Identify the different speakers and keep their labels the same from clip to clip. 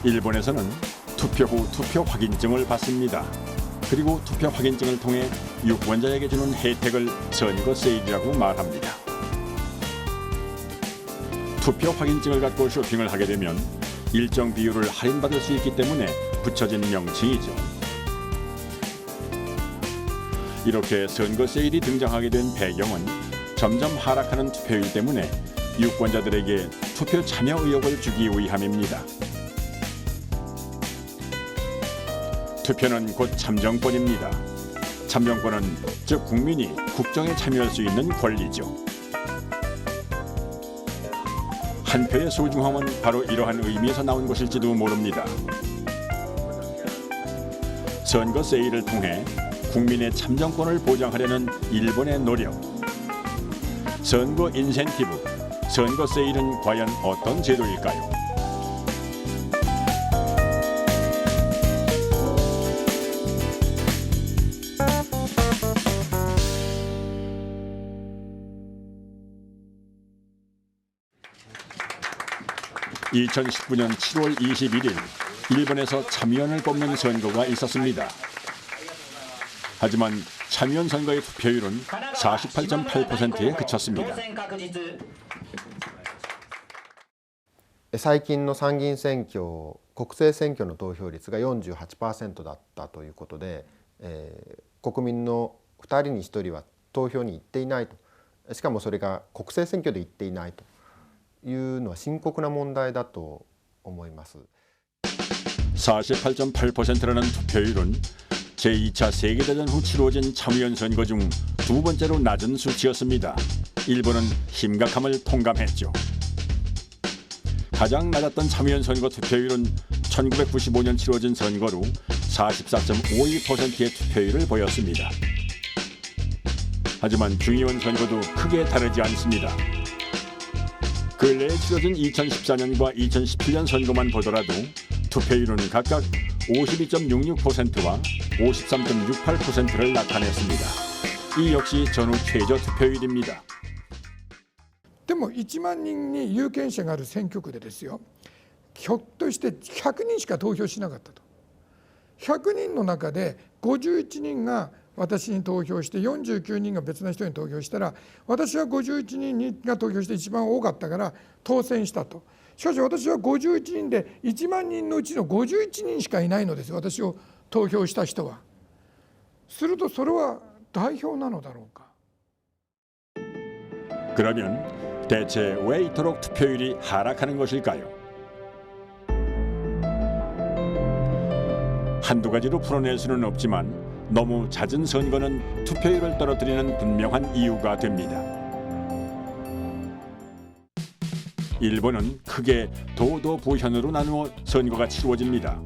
Speaker 1: 일본에서는 투표 후 투표 확인증을 받습니다. 그리고 투표 확인증을 통해 유권자에게 주는 혜택을 선거 세일이라고 말합니다. 투표 확인증을 갖고 쇼핑을 하게 되면 일정 비율을 할인받을 수 있기 때문에 붙여진 명칭이죠. 이렇게 선거 세일이 등장하게 된 배경은 점점 하락하는 투표율 때문에 유권자들에게 투표 참여 의욕을 주기 위함입니다. 투표는 곧 참정권입니다. 참정권은 즉 국민이 국정에 참여할 수 있는 권리죠. 한 표의 소중함은 바로 이러한 의미에서 나온 것일지도 모릅니다. 선거 세일을 통해 국민의 참정권을 보장하려는 일본의 노력. 선거 인센티브, 선거 세일은 과연 어떤 제도일까요? (2019년 7월 21일) 일본에서 참의원을 뽑는 선거가 있었습니다. 하지만 참의원 선거의 투표율은 48.8%에 그쳤습니다.
Speaker 2: 最近の参議院選挙、国政選挙の投票率が 48% だったということで、国民の2人に1人は投票に行っていないと、しかもそれが国政選挙で行っていないというのは深刻な問題だと思います。
Speaker 1: 48.8%라는 투표율은 제2차 세계대전 후 치루어진 참의원 선거 중 두 번째로 낮은 수치였습니다. 일본은 심각함을 통감했죠. 가장 낮았던 참의원 선거 투표율은 1995년 치루어진 선거로 44.52%의 투표율을 보였습니다. 하지만 중의원 선거도 크게 다르지 않습니다. 근래에 치러진 2014년과 2017년 선거만 보더라도 투표율은 각각 52.66%와 53.68%를 나타냈습니다. 이 역시 전후 최저 투표율입니다.
Speaker 3: でも1万人に有権者がある選挙区でですよ、ひょっとして100人しか投票しなかったと。100人の中で51人が私に投票して49人が別な人に投票したら、私は51人が投票して一番多かったから当選したと。しかし私は51人で1万人のうちの51人しかいないのですよ、私を投票した人は。するとそれは代表なのだろうか。
Speaker 1: 그러면 대체 왜 이토록 투표율이 하락하는 것일까요? 한두 가지로 풀어낼 수는 없지만 너무 잦은 선거는 투표율을 떨어뜨리는 분명한 이유가 됩니다. 일본은 크게 도도 부현으로 나누어 선거가 치루어집니다.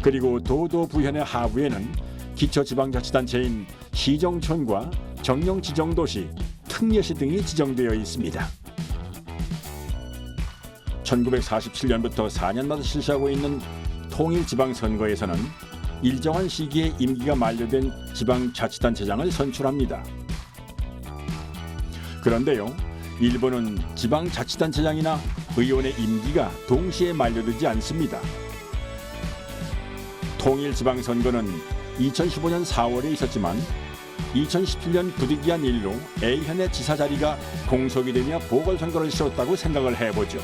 Speaker 1: 그리고 도도 부현의 하부에는 기초지방자치단체인 시정촌과 정령지정도시, 특례시 등이 지정되어 있습니다. 1947년부터 4년마다 실시하고 있는 통일지방선거에서는 일정한 시기에 임기가 만료된 지방자치단체장을 선출합니다. 그런데요, 일본은 지방자치단체장이나 의원의 임기가 동시에 만료되지 않습니다. 통일지방선거는 2015년 4월에 있었지만 2017년 부득이한 일로 A현의 지사 자리가 공석이 되며 보궐선거를 치렀다고 생각을 해보죠.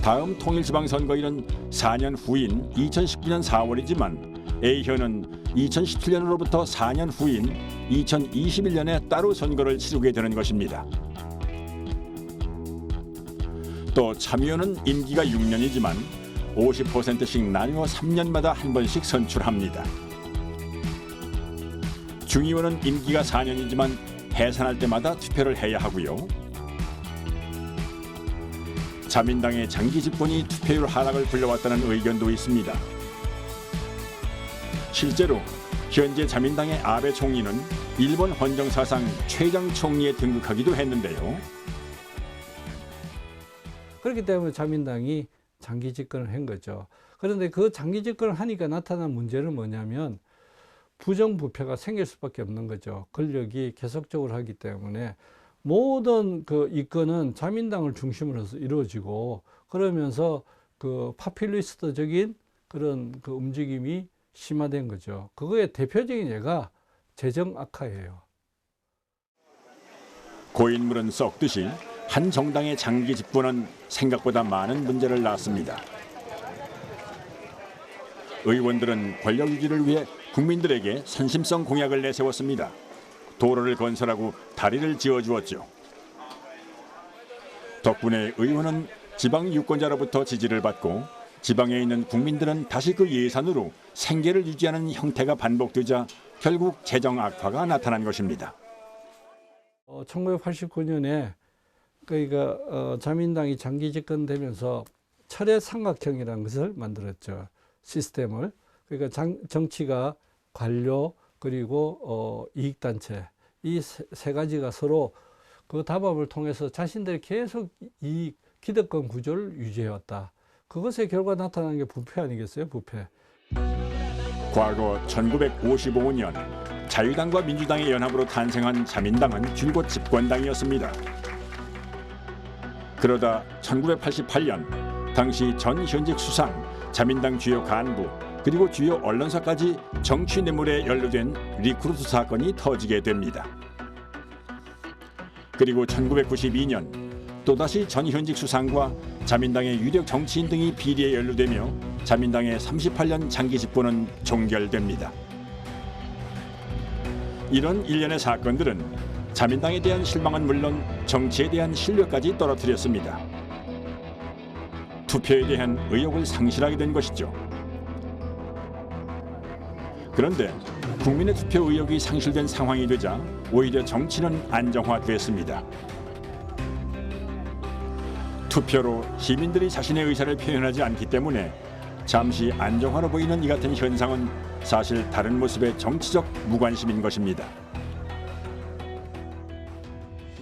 Speaker 1: 다음 통일지방선거일은 4년 후인 2019년 4월이지만 A현은 2017년으로부터 4년 후인 2021년에 따로 선거를 치르게 되는 것입니다. 또 참의원은 임기가 6년이지만 50%씩 나누어 3년마다 한 번씩 선출합니다. 중의원은 임기가 4년이지만 해산할 때마다 투표를 해야 하고요. 자민당의 장기 집권이 투표율 하락을 불러왔다는 의견도 있습니다. 실제로 현재 자민당의 아베 총리는 일본 헌정사상 최장 총리에 등극하기도 했는데요.
Speaker 4: 그렇기 때문에 자민당이 장기 집권을 한 거죠. 그런데 그 장기 집권을 하니까 나타난 문제는 뭐냐면 부정부패가 생길 수밖에 없는 거죠. 권력이 계속적으로 하기 때문에 모든 그 이권은 자민당을 중심으로 해서 이루어지고 그러면서 그 파퓰리스트적인 그런 그 움직임이 심화된 거죠. 그거의 대표적인 예가 재정 악화예요.
Speaker 1: 고인물은 썩듯이 한 정당의 장기 집권은 생각보다 많은 문제를 낳았습니다. 의원들은 권력 유지를 위해 국민들에게 선심성 공약을 내세웠습니다. 도로를 건설하고 다리를 지어주었죠. 덕분에 의원은 지방 유권자로부터 지지를 받고 지방에 있는 국민들은 다시 그 예산으로 생계를 유지하는 형태가 반복되자 결국 재정 악화가 나타난 것입니다.
Speaker 4: 1989년에 그러니까 자민당이 장기 집권되면서 철의 삼각형이라는 것을 만들었죠. 시스템을. 그러니까 정치가 관료 그리고 이익단체 이 세 가지가 서로 그 다밥을 통해서 자신들이 계속 이 기득권 구조를 유지해왔다. 그것의 결과 나타난 게 부패 아니겠어요? 부패.
Speaker 1: 과거 1955년 자유당과 민주당의 연합으로 탄생한 자민당은 줄곧 집권당이었습니다. 그러다 1988년 당시 전 현직 수상, 자민당 주요 간부 그리고 주요 언론사까지 정치 뇌물에 연루된 리크루트 사건이 터지게 됩니다. 그리고 1992년 또다시 전 현직 수상과 자민당의 유력 정치인 등이 비리에 연루되며 자민당의 38년 장기 집권은 종결됩니다. 이런 일련의 사건들은 자민당에 대한 실망은 물론 정치에 대한 신뢰까지 떨어뜨렸습니다. 투표에 대한 의욕을 상실하게 된 것이죠. 그런데 국민의 투표 의욕이 상실된 상황이 되자 오히려 정치는 안정화됐습니다. 투표로 시민들이 자신의 의사를 표현하지 않기 때문에 잠시 안정화로 보이는 이 같은 현상은 사실 다른 모습의 정치적 무관심인 것입니다.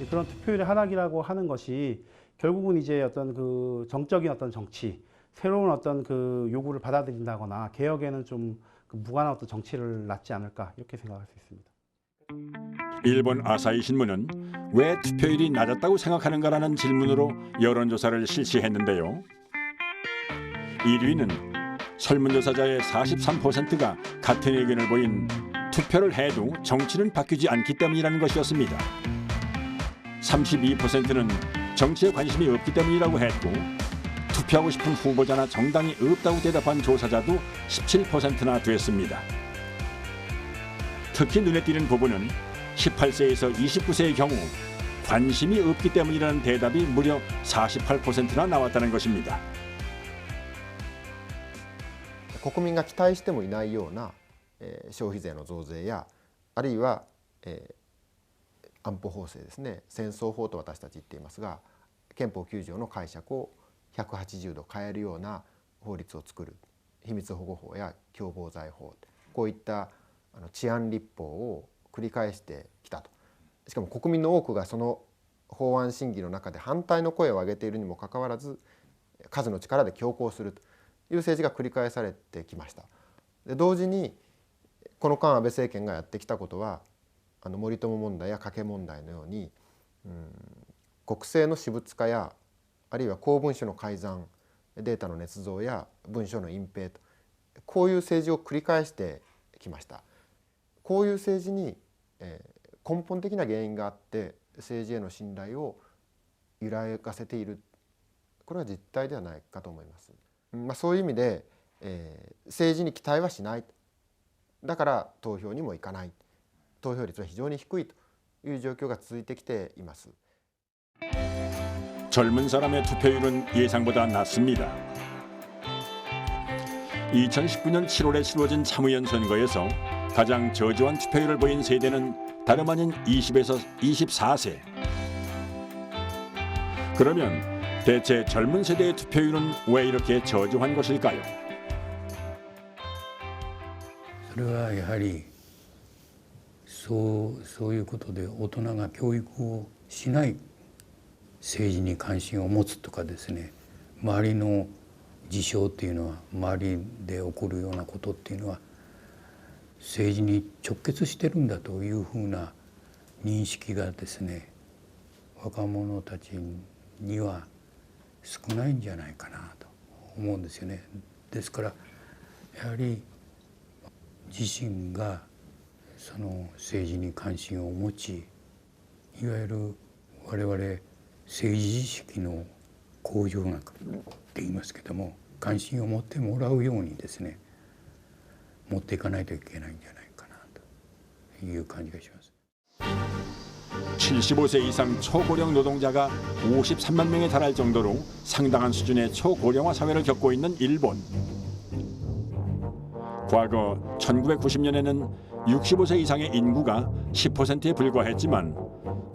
Speaker 5: 그런 투표율의 하락이라고 하는 것이 결국은 이제 어떤 그 정적인 어떤 정치, 새로운 어떤 그 요구를 받아들인다거나 개혁에는 좀 그 무관한 어떤 정치를 낳지 않을까 이렇게 생각할 수 있습니다.
Speaker 1: 일본 아사히 신문은 왜 투표율이 낮았다고 생각하는가라는 질문으로 여론조사를 실시했는데요. 1위는 설문조사자의 43%가 같은 의견을 보인 투표를 해도 정치는 바뀌지 않기 때문이라는 것이었습니다. 32%는 정치에 관심이 없기 때문이라고 했고 투표하고 싶은 후보자나 정당이 없다고 대답한 조사자도 17%나 됐습니다. 특히 눈에 띄는 부분은 18세에서 29세의 경우 관심이 없기 때문이라는 대답이 무려 48%나 나왔다는 것입니다.
Speaker 2: 国民が期待してもいないような、消費税の増税やあるいは、安保法制ですね、戦争法と私たち言っていますが憲法9条の解釈を180度変えるような法律を作る、秘密保護法や共謀罪法、こういった治安立法を繰り返してきたと。しかも国民の多くがその法案審議の中で反対の声を上げているにもかかわらず数の力で強行するという政治が繰り返されてきました。で同時にこの間安倍政権がやってきたことは森友問題や加計問題のように、国政の私物化やあるいは公文書の改ざん、データの捏造や文書の隠蔽とこういう政治を繰り返してきました。こういう政治に、根本的な原因があって政治への信頼を揺らがせている、これは実態ではないかと思います。そういう意味で、政治に期待はしない、だから投票にも行かない、投票率は非常に低いという状況が続いてきています。
Speaker 1: 젊은 사람의 투표율은 예상보다 낮습니다. 2019년 7월에 치러진 참의원 선거에서 가장 저조한 투표율을 보인 세대는 다름 아닌 20에서 24세. 그러면 대체 젊은 세대의 투표율은 왜 이렇게 저조한 것일까요?
Speaker 6: それはやはりそういうことで大人が教育をしない、政治に関心を持つとかですね、周りの事象っていうのは周りで起こるようなことっていうのは政治に直結してるんだというふうな認識がですね、若者たちには少ないんじゃないかなと思うんですよね。ですからやはり自身がその政治に関心を持ち、いわゆる我々政治知識の向上学って言いますけども、関心を持ってもらうようにですね、持っていかないといけないんじゃないかなという感じがします。
Speaker 1: 75세 이상 초고령 노동자가 53만 명에 달할 정도로 상당한 수준의 초고령화 사회를 겪고 있는 일본. 과거 1990년에는 65세 이상의 인구가 10%에 불과했지만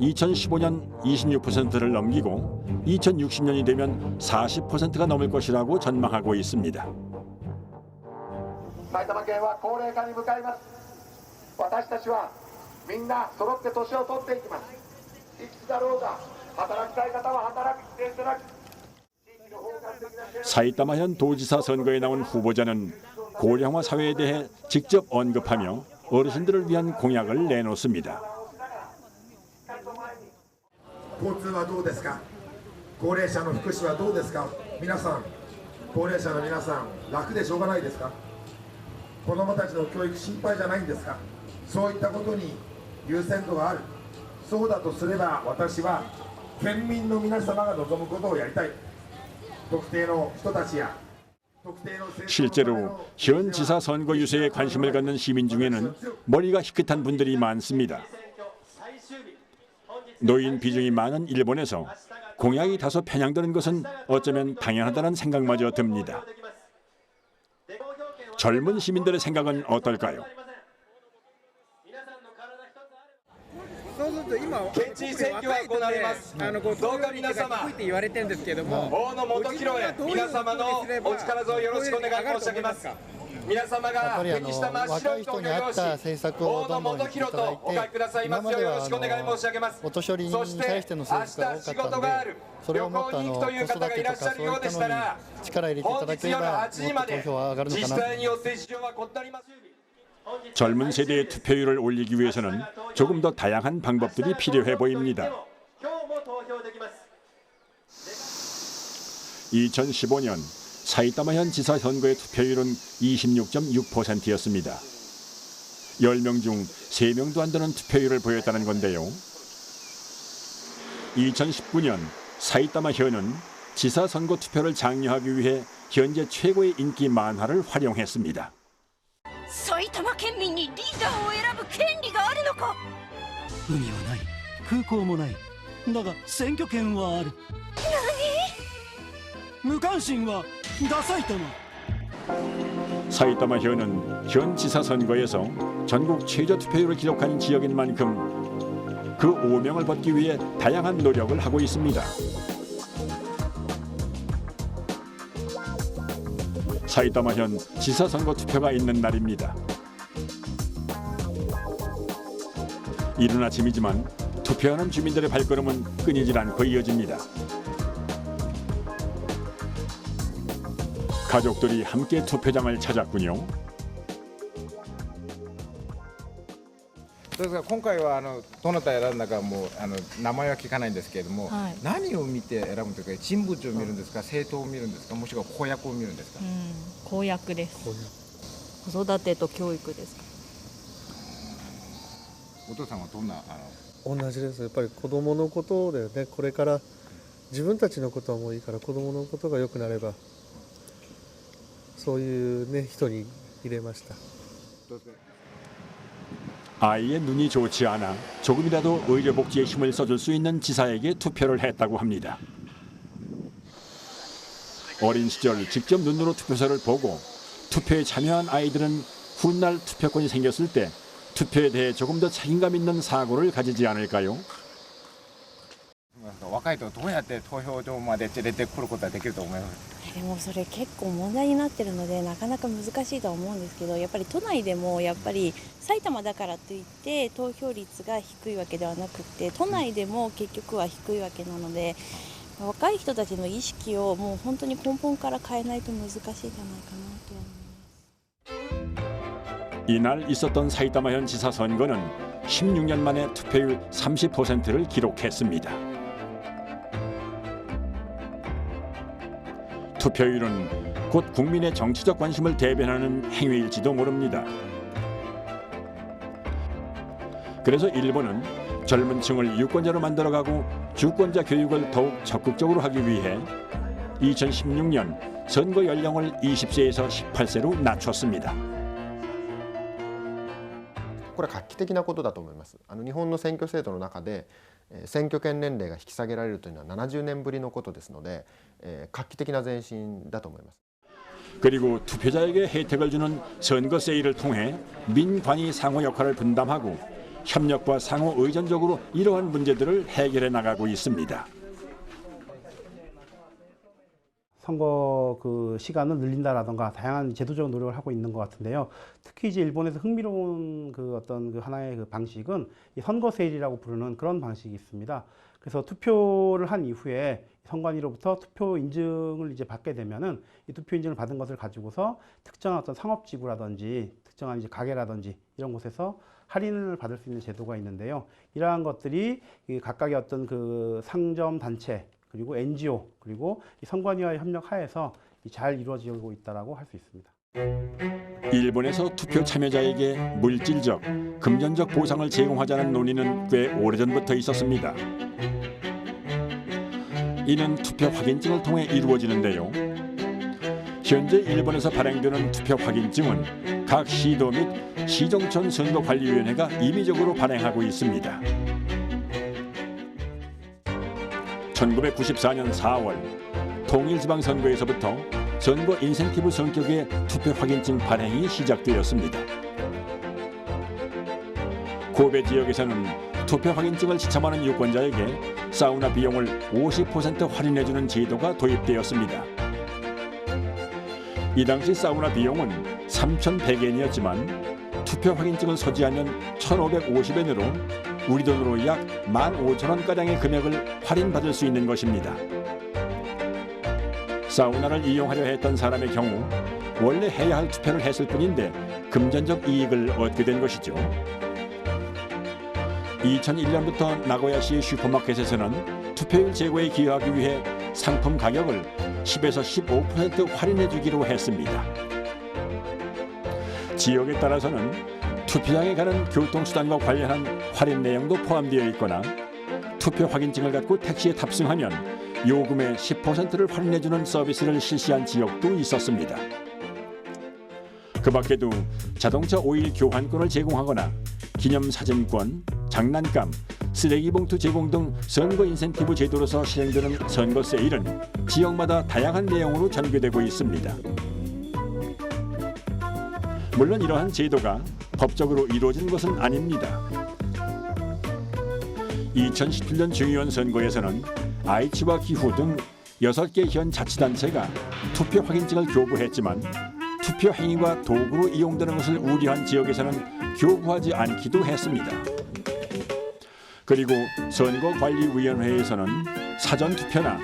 Speaker 1: 2015년 26%를 넘기고 2060년이 되면 40%가 넘을 것이라고 전망하고 있습니다.
Speaker 7: 埼玉県は高齢化に向かいます。私たちはみんな揃って年を取っていきます。いくつだろうが働きたい方は働き、していただき。
Speaker 1: 사이타마현 도지사 선거에 나온 후보자는 고령화 사회에 대해 직접 언급하며 어르신들을 위한 공약을 내놓습니다.
Speaker 7: 交通はどうですか。高齢者の福祉はどうですか。皆さん、高齢者の皆さん、楽でしょうがないですか。子どもたちの教育心配じゃないんですか。そういったことに優先度がある。そうだとすれば私は県民の皆様が望むことをやりたい。特定の人たちや
Speaker 1: 실제로 현 지사 선거 유세에 관심을 갖는 시민 중에는 머리가 희끗한 분들이 많습니다. 노인 비중이 많은 일본에서 공약이 다소 편향되는 것은 어쩌면 당연하다는 생각마저 듭니다. 젊은 시민들의 생각은 어떨까요?
Speaker 8: 県知事選挙が行われます。どうか皆様、大野元弘へ皆様のお力添えよろしくお願い申し上げます。皆様が適した真っ白い投票用紙、大野元弘とお書きくださいますようよろしくお願い申し上げます。そして明日仕事がある、旅行に行くという方がいらっしゃるようでしたら、本日夜8時まで自治体によって事情は異なります。
Speaker 1: 젊은 세대의 투표율을 올리기 위해서는 조금 더 다양한 방법들이 필요해 보입니다. 2015년 사이타마현 지사 선거의 투표율은 26.6%였습니다. 10명 중 3명도 안 되는 투표율을 보였다는 건데요. 2019년 사이타마현은 지사 선거 투표를 장려하기 위해 현재 최고의 인기 만화를 활용했습니다.
Speaker 9: 埼玉県民にリーダーを選ぶ権利があるのか。
Speaker 10: 海はない、空港もない。だが選挙権はある。何？無関心はダサイタマ。
Speaker 1: 사이타마현은 현 지사 선거에서 전국 최저 투표율을 기록한 지역인 만큼 그 오명을 벗기 위해 다양한 노력을 하고 있습니다. 사이타마현 지사 선거 투표가 있는 날입니다. 이른 아침이지만 투표하는 주민들의 발걸음은 끊이질 않고 이어집니다. 가족들이 함께 투표장을 찾았군요.
Speaker 11: どうですか、今回はどなた選んだかも名前は聞かないんですけれども、
Speaker 12: はい、
Speaker 11: 何を見て選ぶというか、人物を見るんですか、政党を見るんですか、もしくは公約を見るんですか。
Speaker 12: 公約です。子育てと教育ですか。
Speaker 11: お父さんはどんな
Speaker 13: 同じです。やっぱり子供のことだよね。これから自分たちのことはもういいから子供のことが良くなれば、そういうね人に入れました。
Speaker 1: 아이의 눈이 좋지 않아 조금이라도 의료복지에 힘을 써줄 수 있는 지사에게 투표를 했다고 합니다. 어린 시절 직접 눈으로 투표서를 보고 투표에 참여한 아이들은 훗날 투표권이 생겼을 때 투표에 대해 조금 더 책임감 있는 사고를 가지지 않을까요?
Speaker 11: 若いとどうやって投票所まで連れてくることができると思います。
Speaker 14: でもそれ結構問題になってるのでなかなか難しいとは思うんですけど、やっぱり都内でもやっぱり埼玉だからといって投票率が低いわけではなくて、都内でも結局は低いわけなので、若い人たちの意識をもう本当に根本から変えないと難しいんじゃないかなと思います。
Speaker 1: 이날 있었던 사이타마현 지사 선거는 16년 만에 투표율 30%를 기록했습니다. 투표율은 곧 국민의 정치적 관심을 대변하는 행위일지도 모릅니다. 그래서 일본은 젊은 층을 유권자로 만들어가고 주권자 교육을 더욱 적극적으로 하기 위해 2016년 선거 연령을 20세에서 18세로 낮췄습니다.
Speaker 2: これは画期的なことだと思います。日本の選挙制度の中で選挙権年齢が引き下げられるというのは70年ぶりのことですので、画期的な前進だと思います。
Speaker 1: 그리고 투표자에게 혜택을 주는 선거 세일을 통해 민관이 상호 역할을 분담하고 협력과 상호 의존적으로 이러한 문제들을 해결해 나가고 있습니다.
Speaker 5: 선거 그 시간을 늘린다라던가 다양한 제도적 노력을 하고 있는 것 같은데요. 특히 이제 일본에서 흥미로운 그 어떤 그 하나의 그 방식은 이 선거 세일이라고 부르는 그런 방식이 있습니다. 그래서 투표를 한 이후에 선관위로부터 투표 인증을 이제 받게 되면은 이 투표 인증을 받은 것을 가지고서 특정한 어떤 상업지구라든지 특정한 이제 가게라든지 이런 곳에서 할인을 받을 수 있는 제도가 있는데요. 이러한 것들이 각각의 어떤 그 상점 단체 그리고 NGO 그리고 이 선관위와의 협력하에서 잘 이루어지고 있다라고 할 수 있습니다.
Speaker 1: 일본에서 투표 참여자에게 물질적, 금전적 보상을 제공하자는 논의는 꽤 오래전부터 있었습니다. 이는 투표 확인증을 통해 이루어지는데요. 현재 일본에서 발행되는 투표 확인증은 각 시도 및 시정촌 선거관리위원회가 임의적으로 발행하고 있습니다. 1994년 4월 통일지방선거에서부터 선거 인센티브 성격의 투표 확인증 발행이 시작되었습니다. 고베 지역에서는 투표 확인증을 지참하는 유권자에게 사우나 비용을 50% 할인해주는 제도가 도입되었습니다. 이 당시 사우나 비용은 3,100엔이었지만 투표 확인증을 소지하면 1,550엔으로 우리 돈으로 약 15,000원가량의 금액을 할인받을 수 있는 것입니다. 사우나를 이용하려 했던 사람의 경우 원래 해야 할 투표를 했을 뿐인데 금전적 이익을 얻게 된 것이죠. 2001년부터 나고야시 슈퍼마켓에서는 투표율 제고에 기여하기 위해 상품 가격을 10에서 15% 할인해 주기로 했습니다. 지역에 따라서는 투표장에 가는 교통수단과 관련한 할인 내용도 포함되어 있거나 투표 확인증을 갖고 택시에 탑승하면 요금의 10%를 할인해 주는 서비스를 실시한 지역도 있었습니다. 그 밖에도 자동차 오일 교환권을 제공하거나 기념사진권, 장난감, 쓰레기 봉투 제공 등 선거 인센티브 제도로서 실행되는 선거 세일은 지역마다 다양한 내용으로 전개되고 있습니다. 물론 이러한 제도가 법적으로 이루어진 것은 아닙니다. 2017년 중의원 선거에서는 아이치와 기후 등 6개 현 자치단체가 투표 확인증을 교부했지만 투표 행위가 도구로 이용되는 것을 우려한 지역에서는 교부하지 않기도 했습니다. 그리고 선거관리위원회에서는 사전투표나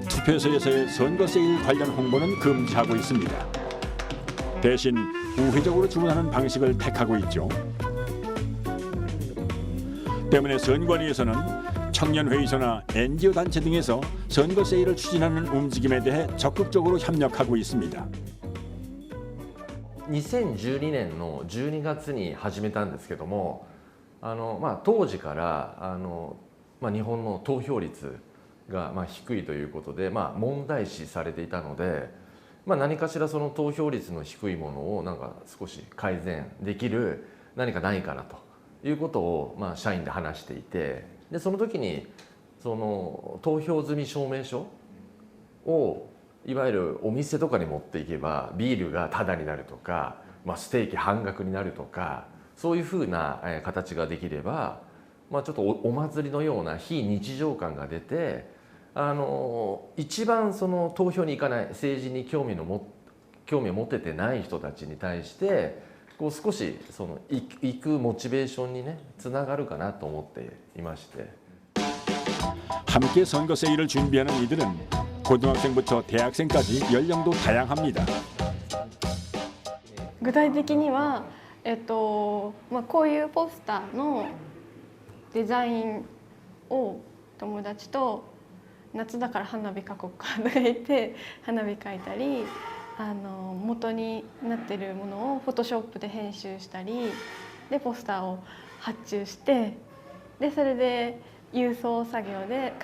Speaker 1: 투표소에서의 선거 세일 관련 홍보는 금지하고 있습니다. 대신 우회적으로 주문하는 방식을 택하고 있죠. 때문에 선관위에서는 청년회의소나 NGO 단체 등에서 선거 세일을 추진하는 움직임에 대해 적극적으로 협력하고 있습니다.
Speaker 15: 2012年の12月に始めたんですけども、当時から日本の投票率が低いということで、問題視されていたので、何かしらその投票率の低いものをなんか少し改善できる何かないかなということを社員で話していて、でその時にその投票済み証明書をいわゆるお店とかに持っていけばビールがタダになるとか、ステーキ半額になるとか、そういうふうな形ができれば、ちょっとお祭りのような非日常感が出て、一番その投票に行かない政治に興味を持ててない人たちに対してこう少しその行くモチベーションにねつながるかなと思っていまして。
Speaker 1: 함께 선거 세일을 준비하는 이들은 고등학생부터 대학생까지 연령도 다양합니다.
Speaker 16: 具体的には、こういうポスターのデザインを友達と夏だから花火描こうかとか言って花火描いたり、元になってるものをフォトショップで編集したりでポスターを発注して、でそれで郵送作業で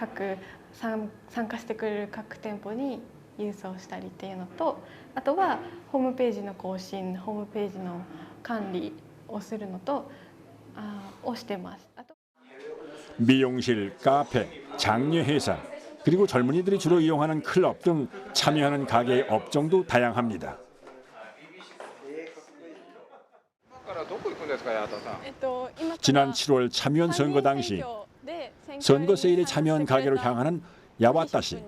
Speaker 16: 参加してくれる各店舗に郵送したりっていうのと、あとはホームページの更新、ホームページの管理をするのとをしてます。
Speaker 1: 미용실, 카페, 장례 회사, 그리고 젊은이들이 주로 이용하는 클럽 등 참여하는 가게의 업종도 다양합니다. 지난 7월 참여연 선거 당시 선거 세일에 참여한 가게로 향하는 야와타 씨.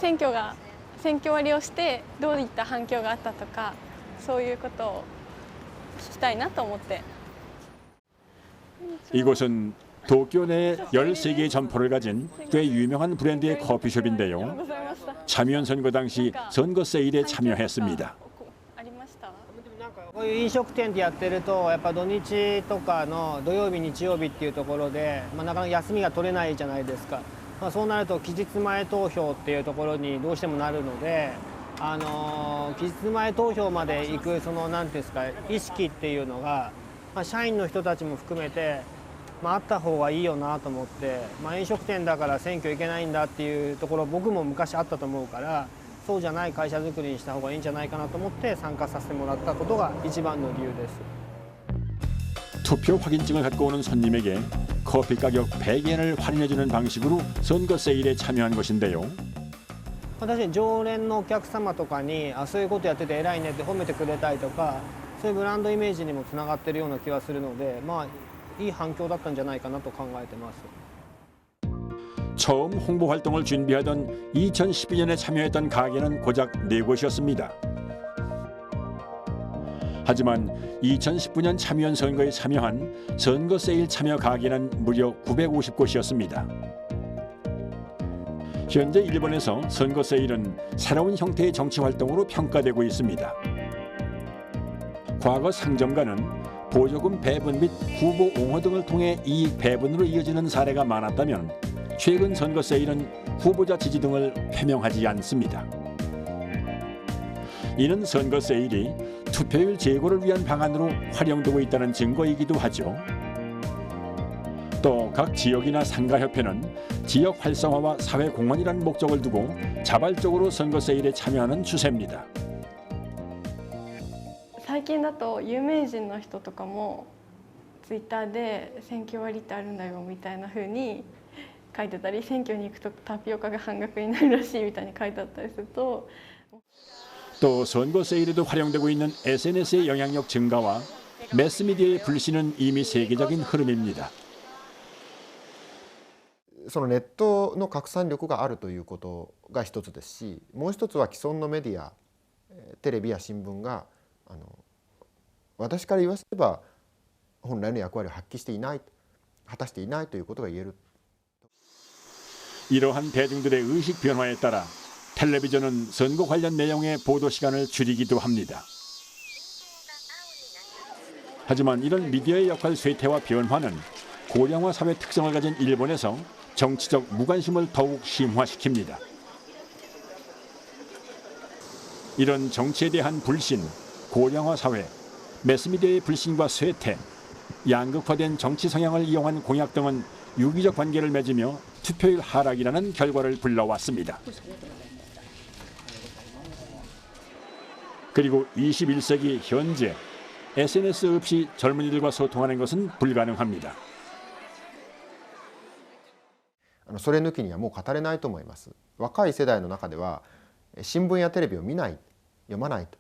Speaker 16: 選挙割をしてどういった反響があったとか、そういうことを聞きたいなと思って。
Speaker 1: 이곳은 도쿄 내 13개의 점포를 가진 꽤 유명한 브랜드의 커피숍인데요. 참여연 선거 당시 선거 세일에 참여했습니다.
Speaker 17: こういう飲食店でやってるとやっぱ土日とかの土曜日日曜日っていうところで、なかなか休みが取れないじゃないですか。そうなると期日前投票っていうところにどうしてもなるので、期日前投票まで行くそのなんていうんですか意識っていうのが、社員の人たちも含めて、あった方がいいよなと思って、飲食店だから選挙行けないんだっていうところ僕も昔あったと思うから、そうじゃない会社づくりにした方がいいんじゃないかなと思って参加させてもらったことが一番の理由です。
Speaker 1: 투표 확인증을 갖고 오는 손님에게 커피 가격 100엔을 할인해주는 방식으로 선거 세일에 참여한 것인데요.
Speaker 17: 確かに常連のお客様とかにそういうことやってて偉いねって褒めてくれたりとか、そういうブランドイメージにもつながってるような気がするので、いい反響だったんじゃないかなと考えてます。
Speaker 1: 처음 홍보 활동을 준비하던 2012년에 참여했던 가게는 고작 4곳이었습니다. 하지만 2019년 참여연 선거에 참여한 선거 세일 참여 가게는 무려 950곳이었습니다. 현재 일본에서 선거 세일은 새로운 형태의 정치 활동으로 평가되고 있습니다. 과거 상점가는 보조금 배분 및 후보 옹호 등을 통해 이익 배분으로 이어지는 사례가 많았다면 최근 선거 세일은 후보자 지지 등을 회명하지 않습니다. 이는 선거 세일이 투표율 제고를 위한 방안으로 활용되고 있다는 증거이기도 하죠. 또 각 지역이나 상가협회는 지역 활성화와 사회 공헌이라는 목적을 두고 자발적으로 선거 세일에 참여하는 추세입니다.
Speaker 16: 最近だと有名人の人とかもツイッターで選挙割ってあるんだよみたいな風に書いてたり、選挙に行くとタピオカが半額になるらしいみたいに書いてあったりすると。
Speaker 1: 또 선거 세일에도 활용되고 있는 SNS의 영향력 증가와 매스미디어의 불신은 이미 세계적인 흐름입니다.
Speaker 2: そのネットの拡散力があるということが一つですし、もう一つは既存のメディア、テレビや新聞が私から言わせれば本来の役割を発揮していない、果たしていないということが言える。
Speaker 1: 이러한 대중들의 의식 변화에 따라 텔레비전은 선거 관련 내용의 보도 시간을 줄이기도 합니다. 하지만 이런 미디어의 역할 쇠퇴와 변화는 고령화 사회 특성을 가진 일본에서 정치적 무관심을 더욱 심화시킵니다. 이런 정치에 대한 불신, 고령화 사회, 매스미디어의 불신과 쇠퇴, 양극화된 정치 성향을 이용한 공약 등은 유기적 관계를 맺으며 투표율 하락이라는 결과를 불러왔습니다. 그리고 21세기 현재 SNS 없이 젊은이들과 소통하는 것은 불가능합니다.
Speaker 2: それ抜きにはもう語れないと思います。若い世代の中では新聞やテレビを見ない、読まないと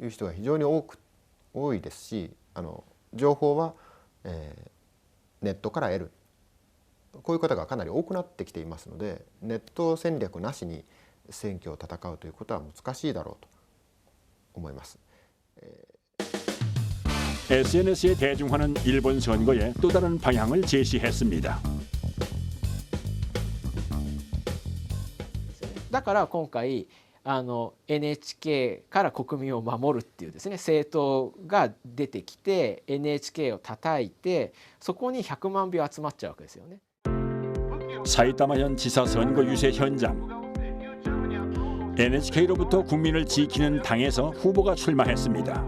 Speaker 2: いう人が非常に多いですし、情報は、ネットから得る、こういう方がかなり多くなってきていますので、ネット戦略なしに選挙を戦うということは難しいだろうと思います。
Speaker 1: SNS의 대중화는 일본 선거에 또 다른 방향을 제시했습니다.
Speaker 18: だから今回 NHK から国民を守るっていうですね政党が出てきて NHK を叩いてそこに100万票集まっちゃうわけですよね。
Speaker 1: 사이타마현 지사 선거 유세 현장. NHK로부터 국민을 지키는 당에서 후보가 출마했습니다.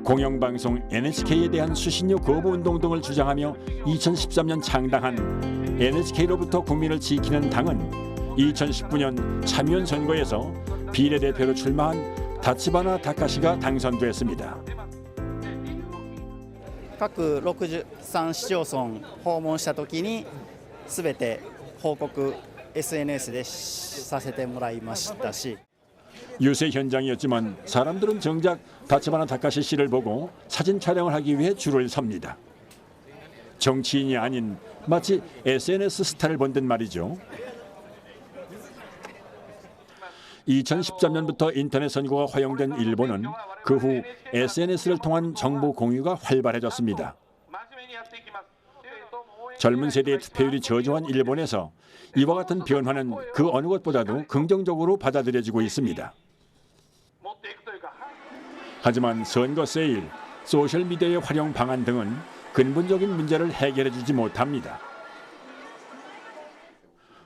Speaker 1: 공영방송 NHK에 대한 수신료 거부 운동 등을 주장하며 2013년 창당한 NHK로부터 국민을 지키는 당은 2019년 참여연 선거에서 비례대표로 출마한 다치바나 타카시가 당선됐습니다.
Speaker 19: 各63市町村訪問したときに全て報告 SNS でさせてもらいましたし
Speaker 1: 유세 현장이었지만 사람들은 정작 다치바나 타카시 씨를 보고 사진 촬영을 하기 위해 줄을 섭니다. 정치인이 아닌 마치 SNS 스타를 본 듯 말이죠. 2013년부터 인터넷 선거가 허용된 일본은 그 후 SNS를 통한 정보 공유가 활발해졌습니다. 젊은 세대의 투표율이 저조한 일본에서 이와 같은 변화는 그 어느 것보다도 긍정적으로 받아들여지고 있습니다. 하지만 선거 세일, 소셜미디어의 활용 방안 등은 근본적인 문제를 해결해주지 못합니다.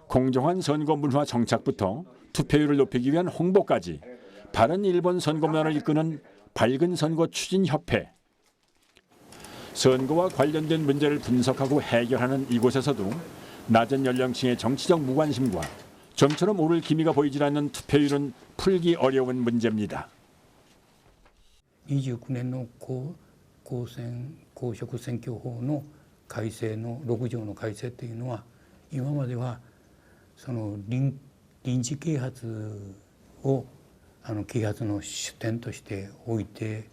Speaker 1: 공정한 선거 문화 정착부터 투표율을 높이기 위한 홍보까지 바른 일본 선거 문화를 이끄는 밝은 선거 추진협회. 선거와 관련된 문제를 분석하고 해결하는 이곳에서도 낮은 연령층의 정치적 무관심과 좀처럼 오를 기미가 보이질 않는 투표율은 풀기 어려운 문제입니다.
Speaker 6: 29年の公職選挙法の改正の6条の改正というのは今まではその臨時啓発を啓発の主点として置いて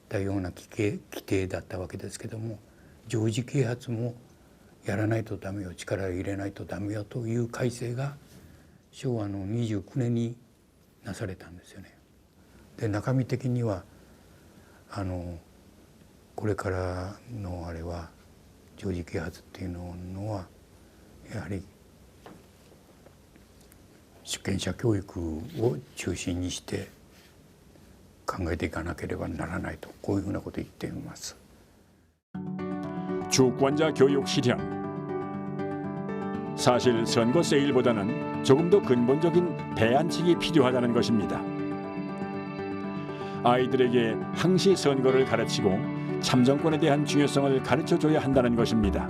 Speaker 6: たような規定だったわけですけども常時啓発もやらないとダメよ力を入れないとダメよという改正が昭和の29年になされたんですよね。で中身的にはこれからのあれは常時啓発っていうのはやはり主権者教育を中心にして考えていかなければならないとこういうふうなことを言っています。
Speaker 1: 주권자 교육 실현. 사실 선거 세일보다는 조금 더 근본적인 대안책이 필요하다는 것입니다. 아이들에게 항시 선거를 가르치고 참정권에 대한 중요성을 가르쳐줘야 한다는 것입니다.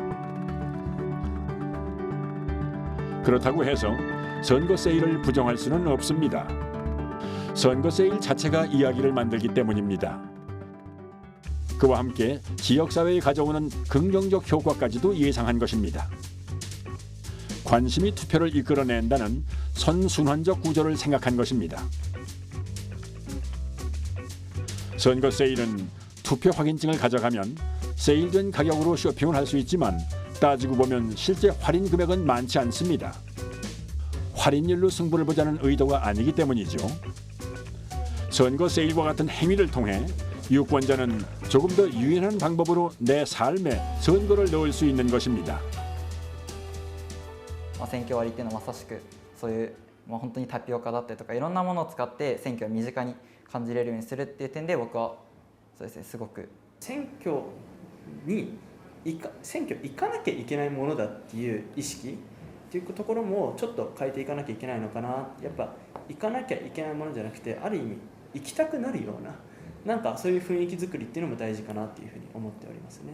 Speaker 1: 그렇다고 해서 선거 세일을 부정할 수는 없습니다. 선거 세일 자체가 이야기를 만들기 때문입니다. 그와 함께 지역사회에 가져오는 긍정적 효과까지도 예상한 것입니다. 관심이 투표를 이끌어낸다는 선순환적 구조를 생각한 것입니다. 선거 세일은 투표 확인증을 가져가면 세일된 가격으로 쇼핑을 할 수 있지만 따지고 보면 실제 할인 금액은 많지 않습니다. 할인율로 승부를 보자는 의도가 아니기 때문이죠. 선거 세일과 같은 행위를 통해 유권자는 조금 더 유연한 방법으로 내 삶에 선거를 넣을 수 있는 것입니다.
Speaker 20: 選挙割っていうのはまさしくそういう本当にタピオカだったりとかいろんなものを使って選挙を身近に感じれるようにするっていう点で僕はそうですねすごく
Speaker 21: 選挙行かなきゃいけないものだっていう意識っていうところもちょっと変えていかなきゃいけないのかな。やっぱ行かなきゃいけないものじゃなくてある意味行きたくなるようななんかそういう雰囲気作りっていうのも大事かなっていうふうに思っておりますね。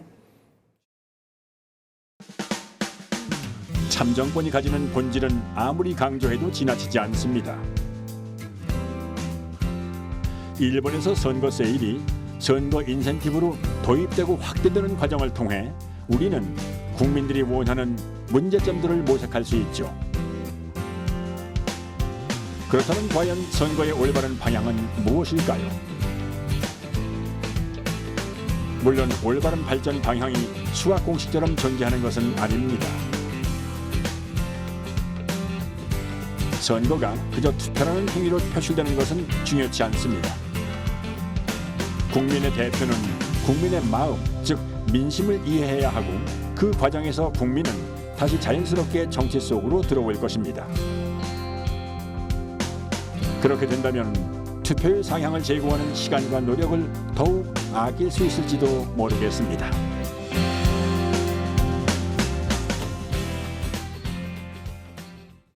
Speaker 1: 참정권이 가지는 본질은 아무리 강조해도 지나치지 않습니다. 일본에서 선거 세일이 선거 인센티브로 도입되고 확대되는 과정을 통해 우리는 국민들이 원하는 문제점들을 모색할 수 있죠. 그렇다면 과연 선거의 올바른 방향은 무엇일까요? 물론 올바른 발전 방향이 수학 공식처럼 존재하는 것은 아닙니다. 선거가 그저 투표라는 행위로 표출되는 것은 중요치 않습니다. 국민의 대표는 국민의 마음, 즉 민심을 이해해야 하고 그 과정에서 국민은 다시 자연스럽게 정치 속으로 들어올 것입니다. 그렇게 된다면 투표의 상향을 제공하는 시간과 노력을 더욱 아낄 수 있을지도 모르겠습니다.